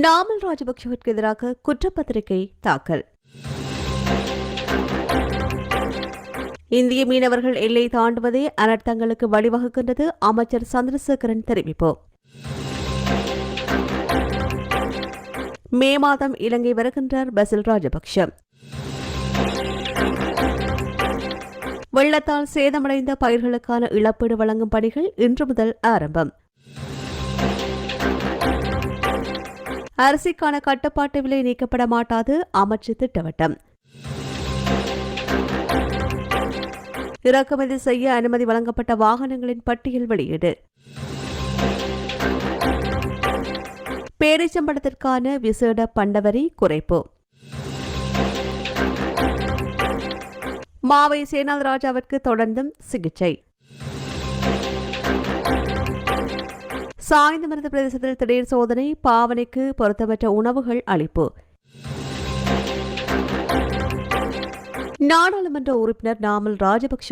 நாமல் ராஜபக்சவிற்கு எதிராக குற்றப்பத்திரிகை தாக்கல். இந்திய மீனவர்கள் எல்லை தாண்டுவதே அனர்த்தங்களுக்கு வழிவகுக்கின்றது. அமைச்சர் சந்திரசேகரன் தெரிவிப்பு. மே மாதம் இலங்கை வருகின்றார் பசில் ராஜபக்ஷ. வெள்ளத்தால் சேதமடைந்த பயிர்களுக்கான இழப்பீடு வழங்கும் பணிகள் இன்று முதல் ஆரம்பம். அரிசிக்கான கட்டுப்பாட்டு விலை நீக்கப்பட மாட்டாது, அமைச்சு திட்டவட்டம். இறக்குமதி செய்ய அனுமதி வழங்கப்பட்ட வாகனங்களின் பட்டியல் வெளியீடு. பேரிச்சம்பழத்திற்கான விசேட பண்டவரி குறைப்பு. மாவை சேனாத் ராஜாவிற்கு தொடர்ந்தும் சிகிச்சை. சாய்ந்தமருது பிரதேசத்தில் திடீர் சோதனை, பாவனைக்கு பொருத்தமற்ற உணவுகள் அளிப்பு. நாடாளுமன்ற உறுப்பினர் நாமல் ராஜபக்ஷ